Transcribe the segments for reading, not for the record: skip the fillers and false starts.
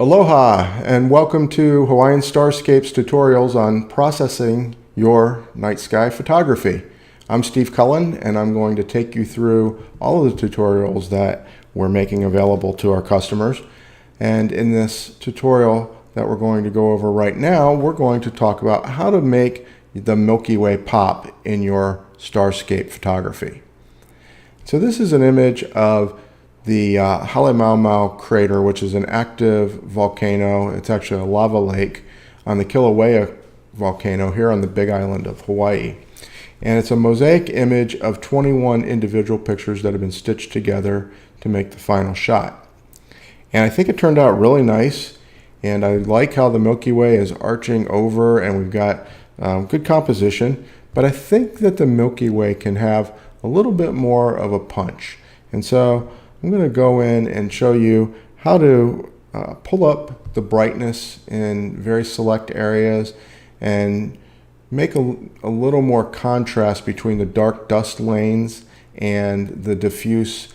Aloha and welcome to Hawaiian Starscapes tutorials on processing your night sky photography. I'm Steve Cullen and I'm going to take you through all of the tutorials that we're making available to our customers. And in this tutorial that we're going to go over right now, we're going to talk about how to make the Milky Way Pop in your Starscape photography. So this is an image of the Haleaumau crater, which is an active volcano. It's actually a lava lake on the Kilauea volcano here on the Big Island of Hawaii. And it's a mosaic image of 21 individual pictures that have been stitched together to make the final shot. And I think it turned out really nice. And I like how the Milky Way is arching over and we've got good composition. But I think that the Milky Way can have a little bit more of a punch. And so I'm going to go in and show you how to pull up the brightness in very select areas and make a little more contrast between the dark dust lanes and the diffuse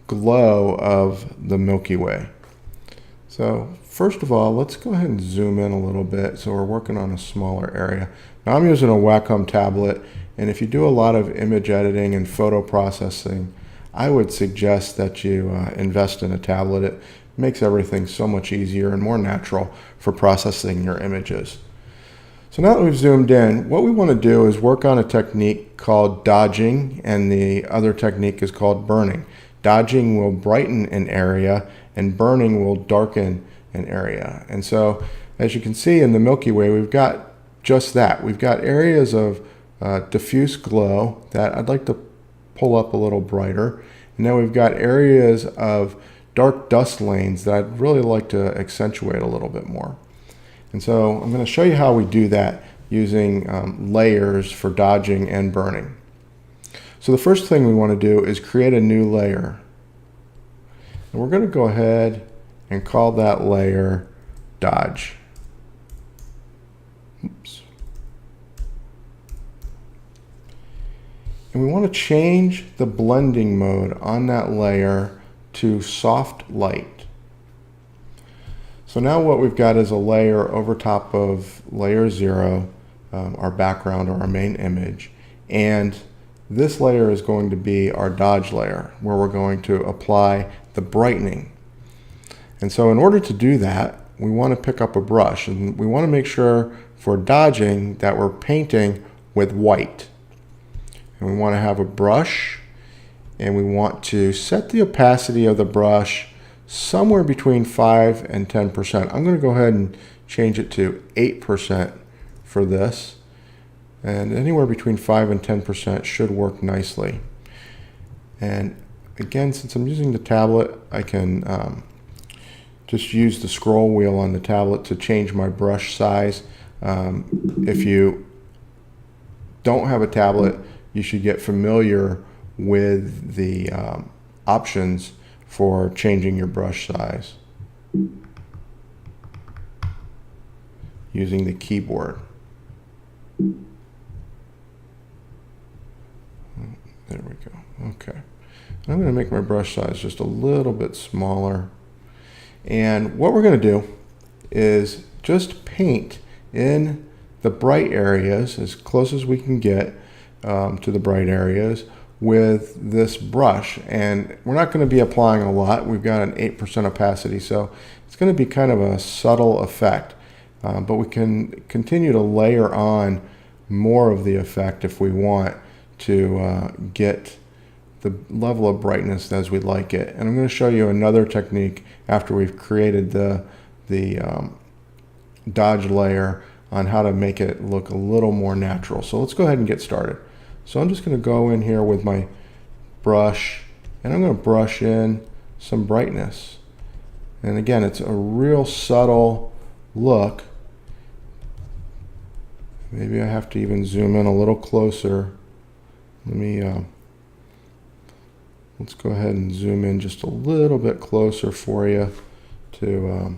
glow of the Milky Way. So first of all, let's go ahead and zoom in a little bit so we're working on a smaller area. Now I'm using a Wacom tablet, and if you do a lot of image editing and photo processing, I would suggest that you invest in a tablet. It makes everything so much easier and more natural for processing your images. So now that we've zoomed in, what we want to do is work on a technique called dodging, and the other technique is called burning. Dodging will brighten an area, and burning will darken an area. And so, as you can see in the Milky Way, we've got just that. We've got areas of diffuse glow that I'd like to pull up a little brighter. And then we've got areas of dark dust lanes that I'd really like to accentuate a little bit more. And so I'm going to show you how we do that using layers for dodging and burning. So the first thing we want to do is create a new layer. And we're going to go ahead and call that layer Dodge. Oops. And we want to change the blending mode on that layer to soft light. So now what we've got is a layer over top of layer 0, our background or our main image. And this layer is going to be our dodge layer, where we're going to apply the brightening. And so in order to do that, we want to pick up a brush, and we want to make sure for dodging that we're painting with white. And we want to have a brush, and we want to set the opacity of the brush somewhere between 5 and 10%. I'm going to go ahead and change it to 8% for this. And anywhere between 5 and 10% should work nicely. And again, since I'm using the tablet, I can just use the scroll wheel on the tablet to change my brush size. If you don't have a tablet, you should get familiar with the options for changing your brush size using the keyboard. There we go. Okay. I'm going to make my brush size just a little bit smaller. And what we're going to do is just paint in the bright areas as close as we can get to the bright areas with this brush. And we're not going to be applying a lot. We've got an 8% opacity, so it's going to be kind of a subtle effect. But we can continue to layer on more of the effect if we want to get the level of brightness as we'd like it. And I'm going to show you another technique after we've created the dodge layer on how to make it look a little more natural. So let's go ahead and get started. So I'm just going to go in here with my brush, and I'm going to brush in some brightness. And again, it's a real subtle look. Maybe I have to even zoom in a little closer. Let me let's go ahead and zoom in just a little bit closer for you to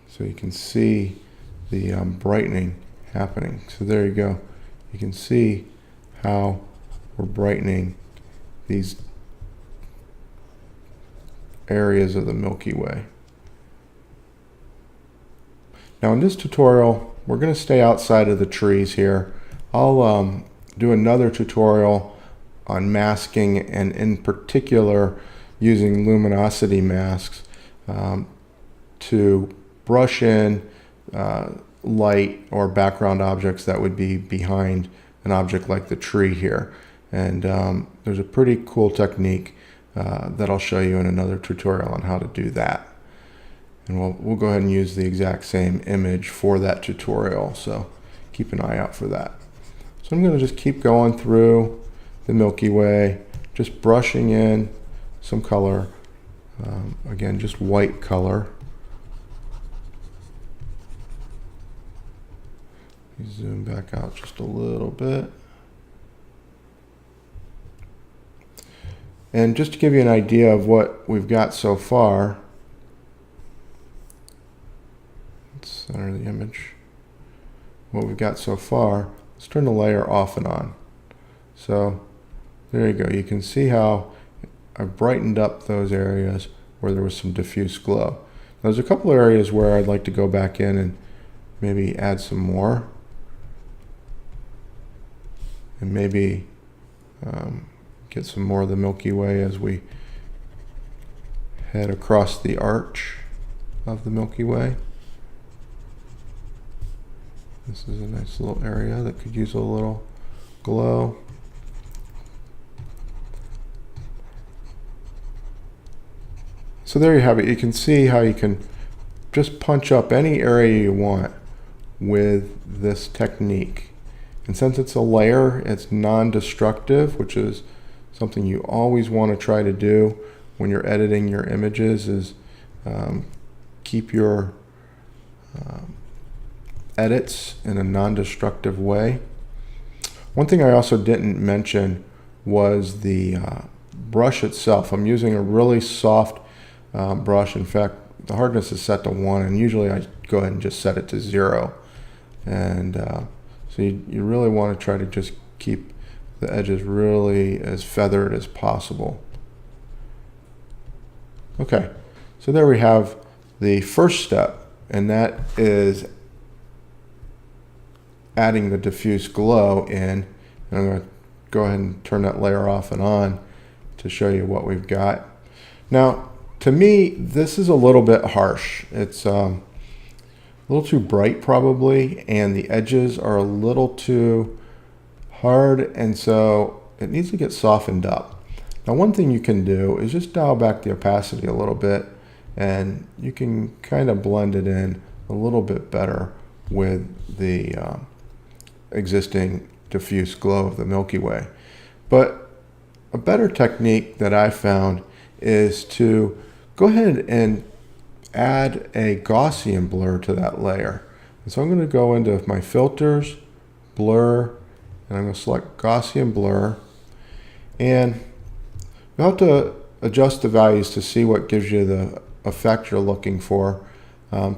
so you can see the brightening happening. So there you go. You can see how we're brightening these areas of the Milky Way. Now in this tutorial, we're going to stay outside of the trees here. I'll do another tutorial on masking, and in particular using luminosity masks to brush in light or background objects that would be behind an object like the tree here. And there's a pretty cool technique that I'll show you in another tutorial on how to do that. And we'll go ahead and use the exact same image for that tutorial, so keep an eye out for that. So I'm going to just keep going through the Milky Way, just brushing in some color. Again, just white color. Zoom back out just a little bit. And just to give you an idea of what we've got so far, let's center the image. What we've got so far, let's turn the layer off and on. So there you go. You can see how I brightened up those areas where there was some diffuse glow. Now, there's a couple of areas where I'd like to go back in and maybe add some more. And maybe get some more of the Milky Way as we head across the arch of the Milky Way. This is a nice little area that could use a little glow. So there you have it. You can see how you can just punch up any area you want with this technique. And since it's a layer, it's non-destructive, which is something you always want to try to do when you're editing your images, is keep your edits in a non-destructive way. One thing I also didn't mention was the brush itself. I'm using a really soft brush. In fact, the hardness is set to 1, and usually I go ahead and just set it to 0. And so you really want to try to just keep the edges really as feathered as possible. Okay, so there we have the first step, and that is adding the diffuse glow in. And I'm going to go ahead and turn that layer off and on to show you what we've got. Now, to me, this is a little bit harsh. It's a little too bright probably, and the edges are a little too hard, and so it needs to get softened up. Now, one thing you can do is just dial back the opacity a little bit, and you can kind of blend it in a little bit better with the existing diffuse glow of the Milky Way. But a better technique that I found is to go ahead and add a Gaussian blur to that layer. And so I'm going to go into my filters, blur, and I'm going to select Gaussian blur. And you'll have to adjust the values to see what gives you the effect you're looking for.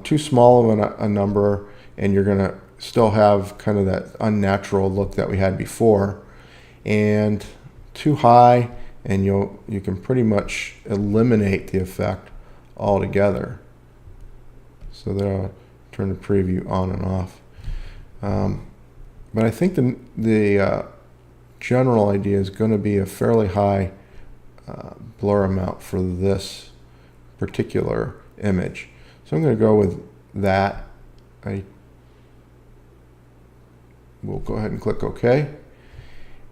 Too small of a number, and you're going to still have kind of that unnatural look that we had before. And too high, and you can pretty much eliminate the effect altogether. So there, I'll turn the preview on and off. But I think the general idea is going to be a fairly high blur amount for this particular image. So I'm going to go with that. We'll go ahead and click OK.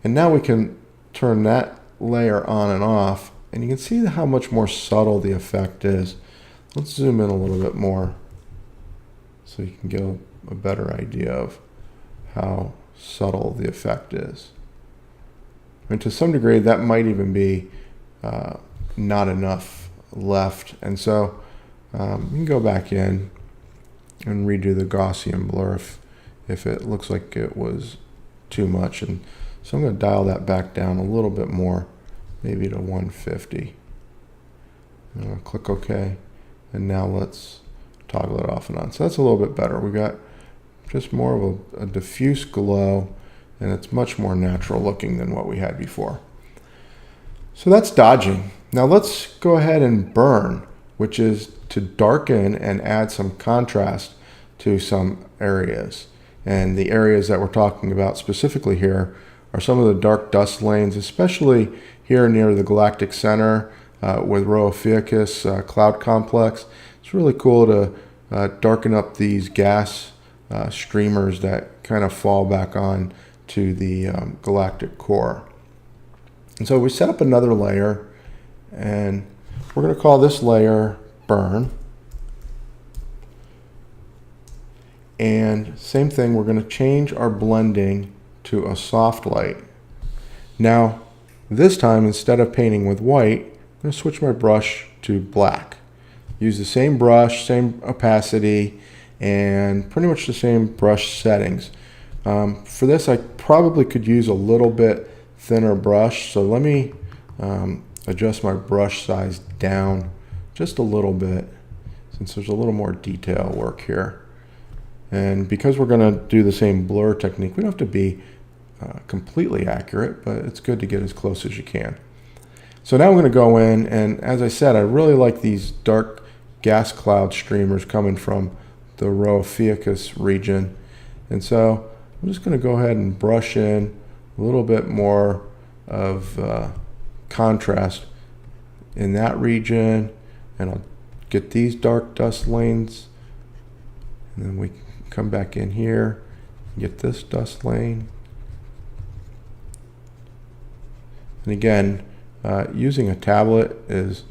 And now we can turn that layer on and off, and you can see how much more subtle the effect is. Let's zoom in a little bit more so you can get a better idea of how subtle the effect is. And to some degree, that might even be not enough left. And so you can go back in and redo the Gaussian blur if it looks like it was too much. And so I'm going to dial that back down a little bit more, maybe to 150. I'm going to click OK. And now let's toggle it off and on. So that's a little bit better. We got just more of a diffuse glow, and it's much more natural looking than what we had before. So that's dodging. Now let's go ahead and burn, which is to darken and add some contrast to some areas. And the areas that we're talking about specifically here are some of the dark dust lanes, especially here near the galactic center with Rho Ophiuchus cloud complex. It's really cool to darken up these gas streamers that kind of fall back on to the galactic core. And so we set up another layer, and we're going to call this layer Burn. And same thing, we're going to change our blending to a soft light. Now, this time, instead of painting with white, I'm going to switch my brush to black. Use the same brush, same opacity, and pretty much the same brush settings. For this, I probably could use a little bit thinner brush, so let me adjust my brush size down just a little bit, since there's a little more detail work here. And because we're going to do the same blur technique, we don't have to be completely accurate, but it's good to get as close as you can. So now I'm going to go in, and as I said, I really like these dark gas cloud streamers coming from the Rho Ophiuchus region. And so I'm just going to go ahead and brush in a little bit more of contrast in that region, and I'll get these dark dust lanes, and then we can come back in here and get this dust lane. And again, using a tablet is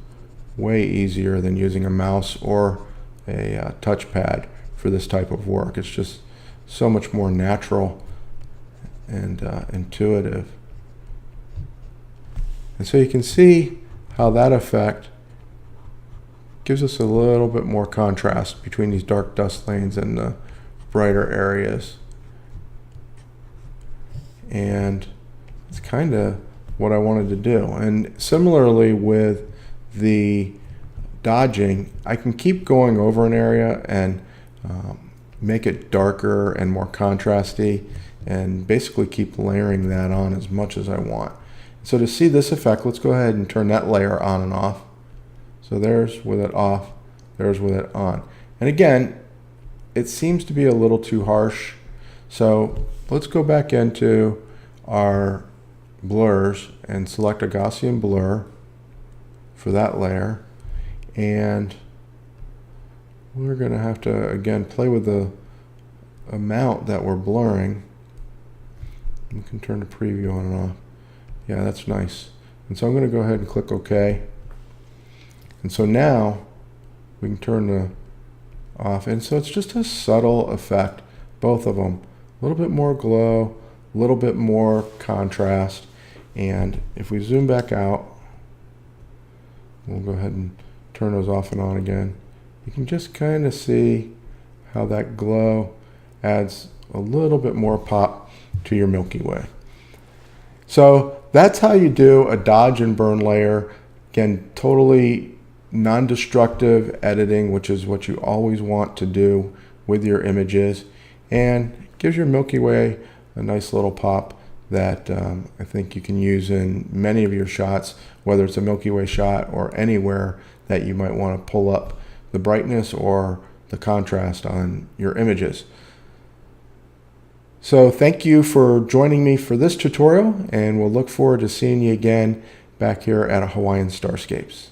way easier than using a mouse or a touchpad for this type of work. It's just so much more natural and intuitive. And so you can see how that effect gives us a little bit more contrast between these dark dust lanes and the brighter areas. And it's kind of what I wanted to do. And similarly with the dodging, I can keep going over an area and make it darker and more contrasty, and basically keep layering that on as much as I want. So to see this effect, let's go ahead and turn that layer on and off. So there's with it off, there's with it on. And again, it seems to be a little too harsh. So let's go back into our blurs and select a Gaussian blur for that layer. And we're going to have to, again, play with the amount that we're blurring. We can turn the preview on and off. Yeah, that's nice. And so I'm going to go ahead and click OK. And so now we can turn the off. And so it's just a subtle effect, both of them. A little bit more glow, a little bit more contrast. And if we zoom back out, we'll go ahead and turn those off and on again. You can just kind of see how that glow adds a little bit more pop to your Milky Way. So that's how you do a dodge and burn layer. Again, totally non-destructive editing, which is what you always want to do with your images, and gives your Milky Way a nice little pop that I think you can use in many of your shots, whether it's a Milky Way shot or anywhere that you might want to pull up the brightness or the contrast on your images. So thank you for joining me for this tutorial, and we'll look forward to seeing you again back here at Hawaiian Starscapes.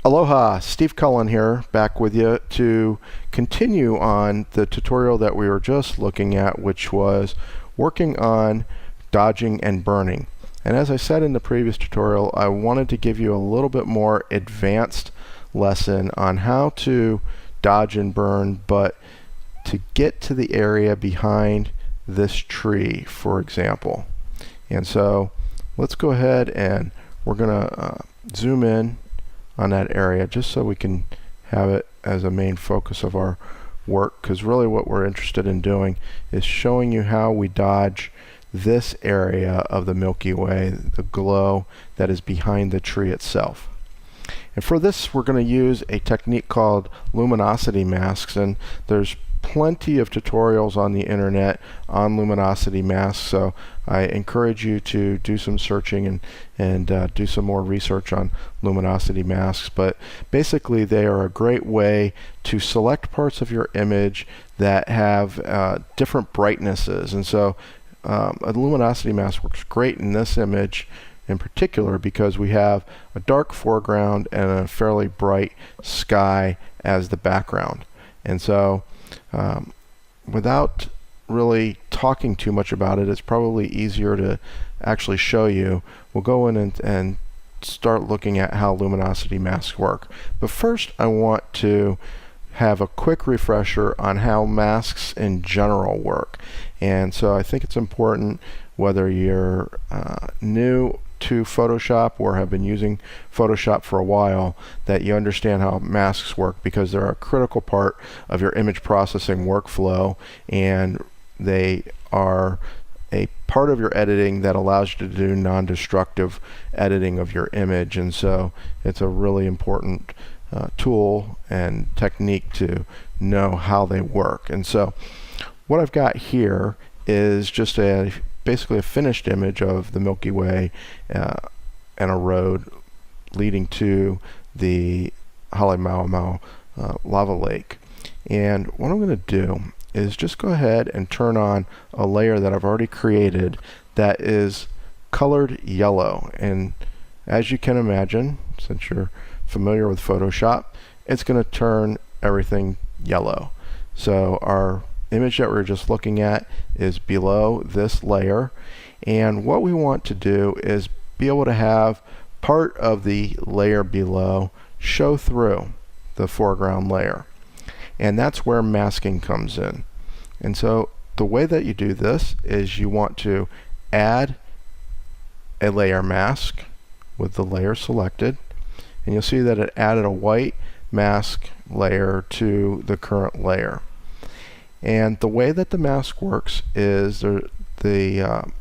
Aloha, Steve Cullen here, back with you to continue on the tutorial that we were just looking at, which was working on dodging and burning. And as I said in the previous tutorial, I wanted to give you a little bit more advanced lesson on how to dodge and burn, but to get to the area behind this tree, for example. And so let's go ahead and we're going to zoom in on that area just so we can have it as a main focus of our work, because really what we're interested in doing is showing you how we dodge this area of the Milky Way, the glow that is behind the tree itself. And for this we're going to use a technique called luminosity masks, and there's plenty of tutorials on the internet on luminosity masks, so I encourage you to do some searching and do some more research on luminosity masks. But basically they are a great way to select parts of your image that have different brightnesses. And so a luminosity mask works great in this image in particular because we have a dark foreground and a fairly bright sky as the background. And so without really talking too much about it, it's probably easier to actually show you. We'll go in and start looking at how luminosity masks work. But first I want to have a quick refresher on how masks in general work. And so I think it's important, whether you're new to Photoshop or have been using Photoshop for a while, that you understand how masks work, because they're a critical part of your image processing workflow, and they are a part of your editing that allows you to do non-destructive editing of your image. And so it's a really important tool and technique to know how they work. And so what I've got here is just basically a finished image of the Milky Way and a road leading to the Hawaiian lava lake. And what I'm going to do is just go ahead and turn on a layer that I've already created that is colored yellow. And as you can imagine, since you're familiar with Photoshop, it's going to turn everything yellow. So our image that we're just looking at is below this layer, and what we want to do is be able to have part of the layer below show through the foreground layer, and that's where masking comes in. And so the way that you do this is you want to add a layer mask with the layer selected, and you'll see that it added a white mask layer to the current layer. And the way that the mask works is the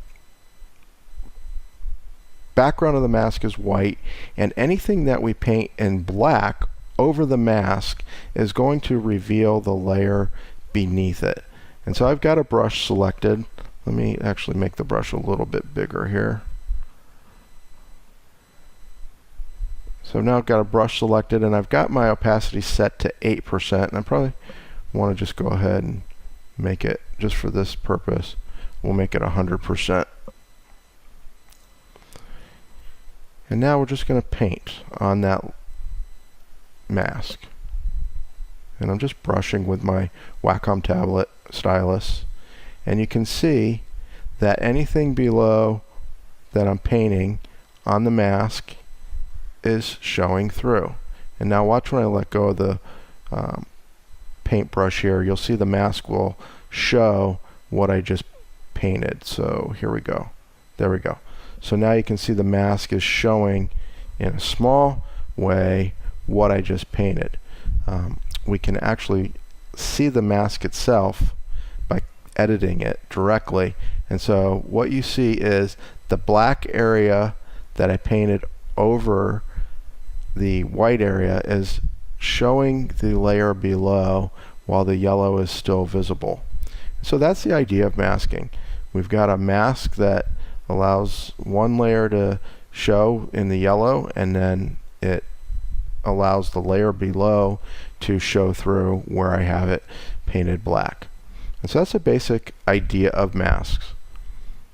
background of the mask is white, and anything that we paint in black over the mask is going to reveal the layer beneath it. And so I've got a brush selected. Let me actually make the brush a little bit bigger here. So now I've got a brush selected, and I've got my opacity set to 8%, and I probably want to just go ahead and make it, just for this purpose, we'll make it 100%. And now we're just going to paint on that mask. And I'm just brushing with my Wacom tablet stylus. And you can see that anything below that I'm painting on the mask is showing through. And now watch when I let go of the paintbrush here, you'll see the mask will show what I just painted. So here we go. There we go. So now you can see the mask is showing in a small way what I just painted. We can actually see the mask itself by editing it directly. And so what you see is the black area that I painted over the white area is showing the layer below while the yellow is still visible. So that's the idea of masking. We've got a mask that allows one layer to show in the yellow, and then it allows the layer below to show through where I have it painted black. And so that's a basic idea of masks.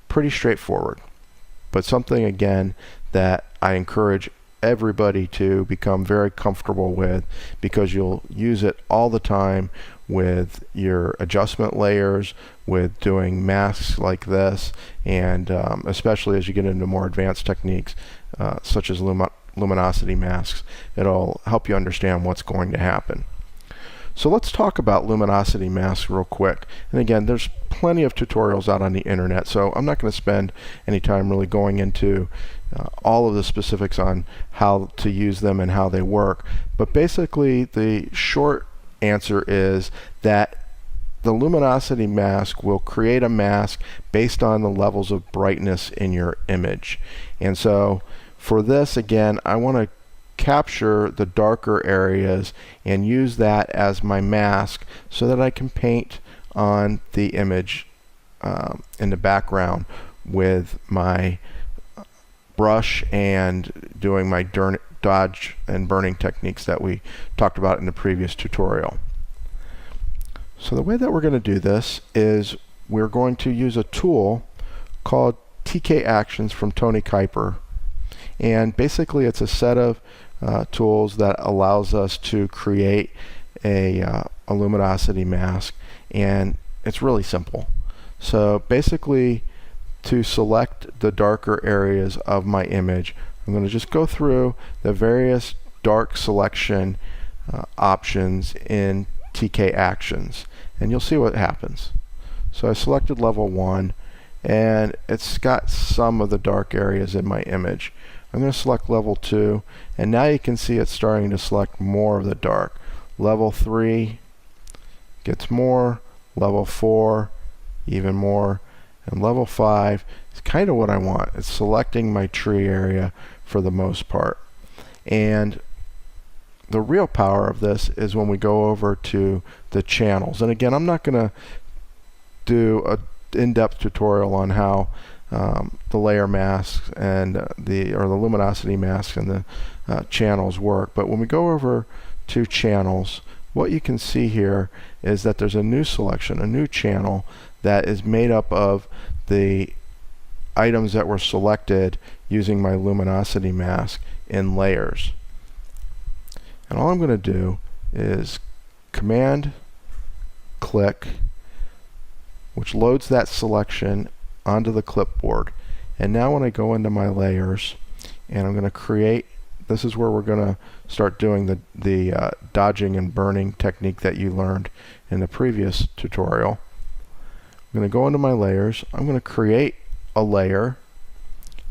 Pretty straightforward, but something again that I encourage everybody to become very comfortable with, because you'll use it all the time with your adjustment layers, with doing masks like this, and especially as you get into more advanced techniques such as luminosity masks. It'll help you understand what's going to happen. So let's talk about luminosity masks real quick. And again, there's plenty of tutorials out on the internet, so I'm not going to spend any time really going into all of the specifics on how to use them and how they work. But basically, the short answer is that the luminosity mask will create a mask based on the levels of brightness in your image. And so for this, again, I want to capture the darker areas and use that as my mask so that I can paint on the image in the background with my brush and doing my dodge and burning techniques that we talked about in the previous tutorial. So the way that we're going to do this is we're going to use a tool called TK Actions from Tony Kuiper, and basically it's a set of tools that allows us to create a luminosity mask, and it's really simple. So basically, to select the darker areas of my image, I'm going to just go through the various dark selection options in TK Actions, and you'll see what happens. So I selected level 1, and it's got some of the dark areas in my image. I'm going to select level 2, and now you can see it's starting to select more of the dark. Level 3 gets more, level 4 even more, and level 5 is kind of what I want. It's selecting my tree area for the most part. And the real power of this is when we go over to the channels. And again, I'm not going to do an in-depth tutorial on how the layer masks and the luminosity masks and the channels work. But when we go over to channels, what you can see here is that there's a new selection, a new channel that is made up of the items that were selected using my luminosity mask in layers. And all I'm going to do is command click, which loads that selection onto the clipboard. And now when I go into my layers and I'm going to create, this is where we're going to start doing the dodging and burning technique that you learned in the previous tutorial. I'm going to go into my layers, I'm going to create a layer,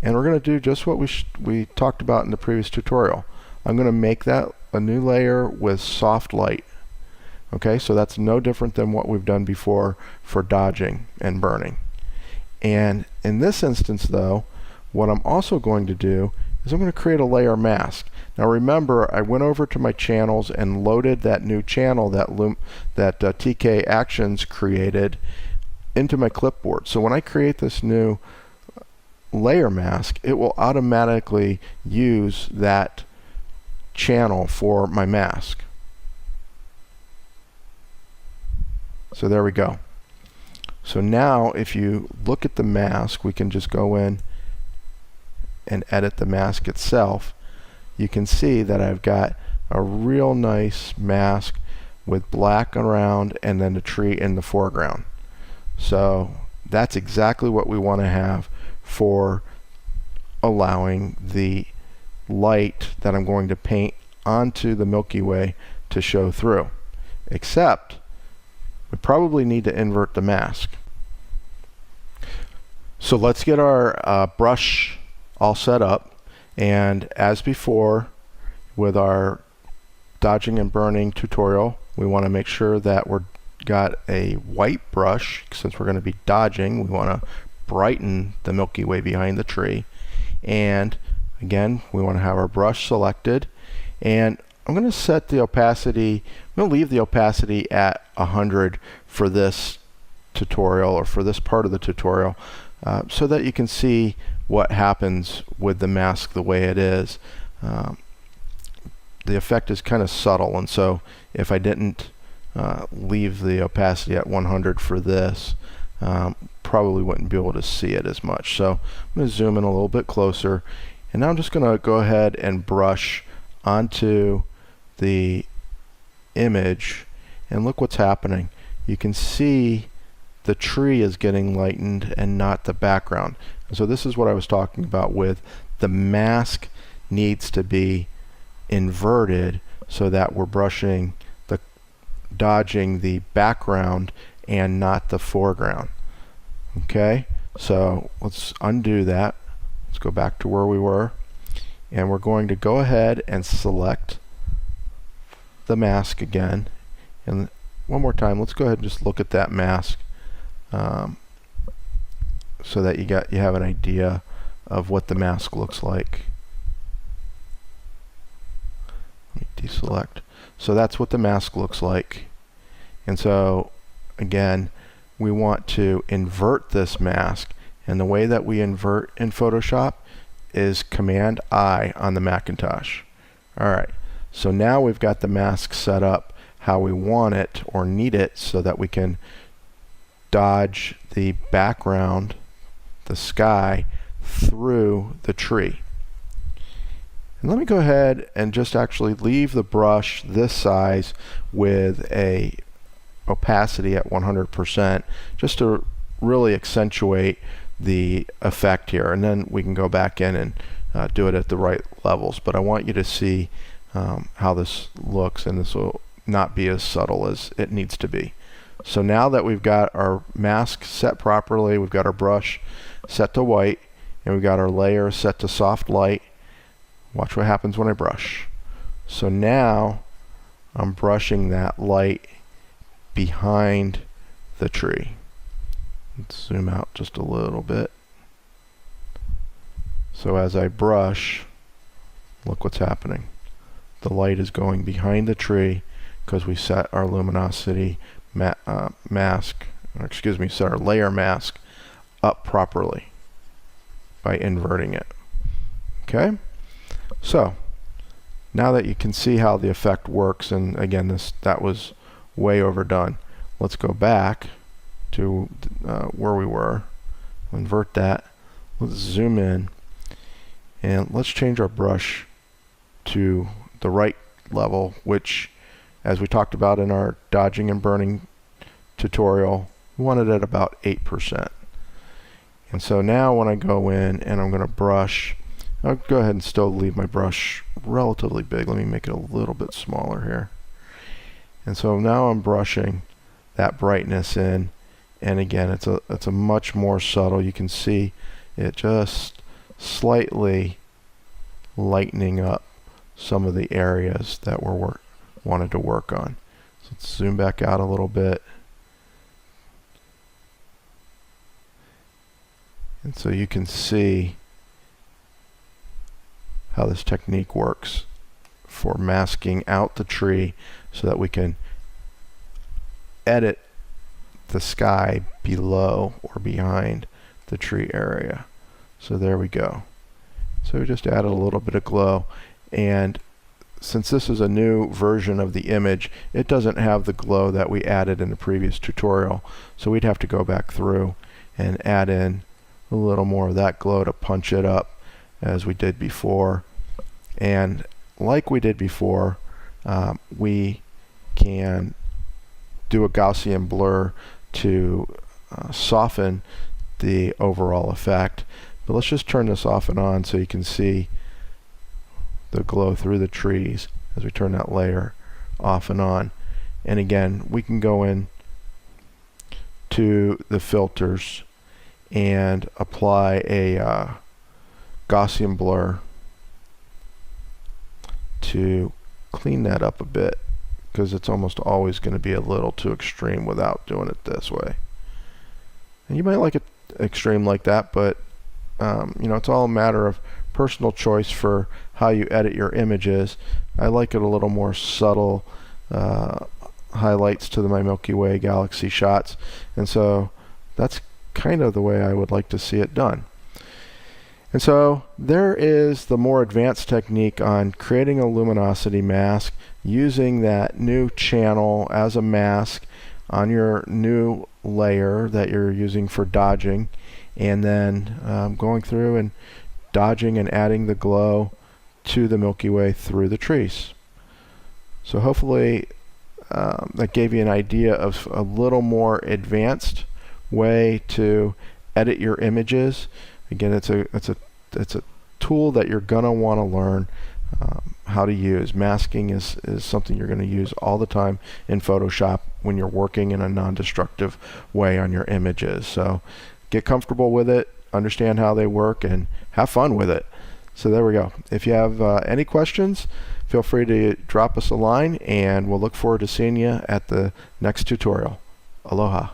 and we're going to do just what we talked about in the previous tutorial. I'm going to make that a new layer with soft light. Okay, so that's no different than what we've done before for dodging and burning. And in this instance though, what I'm also going to do is I'm going to create a layer mask. Now remember, I went over to my channels and loaded that new channel that TK Actions created into my clipboard. So when I create this new layer mask, it will automatically use that channel for my mask. So there we go. So now if you look at the mask, we can just go in and edit the mask itself. You can see that I've got a real nice mask with black around and then the tree in the foreground. So that's exactly what we want to have for allowing the light that I'm going to paint onto the Milky Way to show through. Except we probably need to invert the mask. So let's get our brush all set up, and as before with our dodging and burning tutorial, we want to make sure that we're got a white brush. Since we're going to be dodging, we want to brighten the Milky Way behind the tree, and again we want to have our brush selected, and I'm going to set the opacity, I'm going to leave the opacity at 100 for this tutorial, or for this part of the tutorial, so that you can see what happens with the mask the way it is. The effect is kind of subtle, and so if I didn't leave the opacity at 100 for this, probably wouldn't be able to see it as much. So I'm going to zoom in a little bit closer, and now I'm just going to go ahead and brush onto the image, and look what's happening. You can see the tree is getting lightened and not the background. And so this is what I was talking about with the mask needs to be inverted so that we're dodging the background and not the foreground. Okay, so let's undo that. Let's go back to where we were, and we're going to go ahead and select the mask again. And one more time, let's go ahead and just look at that mask so that you have an idea of what the mask looks like. deselect. So that's what the mask looks like. And so again, we want to invert this mask, and the way that we invert in Photoshop is Command I on the Macintosh. Alright, so now we've got the mask set up how we want it or need it so that we can dodge the background, the sky, through the tree. And let me go ahead and just actually leave the brush this size with a opacity at 100% just to really accentuate the effect here, and then we can go back in and do it at the right levels. But I want you to see how this looks, and this will not be as subtle as it needs to be. So now that we've got our mask set properly, we've got our brush set to white, and we've got our layer set to soft light. Watch what happens when I brush. So now I'm brushing that light behind the tree. Let's zoom out just a little bit. So as I brush, look what's happening. The light is going behind the tree because we set our luminosity mask, or excuse me, set our layer mask up properly by inverting it. Okay? So now that you can see how the effect works, and again, that was way overdone. Let's go back to where we were. Invert that. Let's zoom in, and let's change our brush to the right level, which, as we talked about in our dodging and burning tutorial, we want it at about 8%. And so now when I go in and I'm going to brush, I'll go ahead and still leave my brush relatively big. Let me make it a little bit smaller here. And so now I'm brushing that brightness in, and again, it's a much more subtle. You can see it just slightly lightening up some of the areas that we're wanted to work on. So let's zoom back out a little bit. And so you can see how this technique works for masking out the tree so that we can edit the sky below or behind the tree area. So there we go. So we just added a little bit of glow, and since this is a new version of the image, it doesn't have the glow that we added in the previous tutorial, so we'd have to go back through and add in a little more of that glow to punch it up as we did before. And like we did before, we can do a Gaussian blur to soften the overall effect. But let's just turn this off and on so you can see the glow through the trees as we turn that layer off and on. And again, we can go in to the filters and apply a Gaussian blur to clean that up a bit, because it's almost always going to be a little too extreme without doing it this way. And you might like it extreme like that, but you know, it's all a matter of personal choice for how you edit your images. I like it a little more subtle, highlights to my Milky Way galaxy shots, and so that's kind of the way I would like to see it done. And so there is the more advanced technique on creating a luminosity mask using that new channel as a mask on your new layer that you're using for dodging, and then going through and dodging and adding the glow to the Milky Way through the trees. So hopefully that gave you an idea of a little more advanced way to edit your images. Again, it's a tool that you're gonna want to learn how to use. Masking is something you're going to use all the time in Photoshop when you're working in a non-destructive way on your images. So get comfortable with it, understand how they work, and have fun with it. So there we go. If you have any questions, feel free to drop us a line, and we'll look forward to seeing you at the next tutorial. Aloha.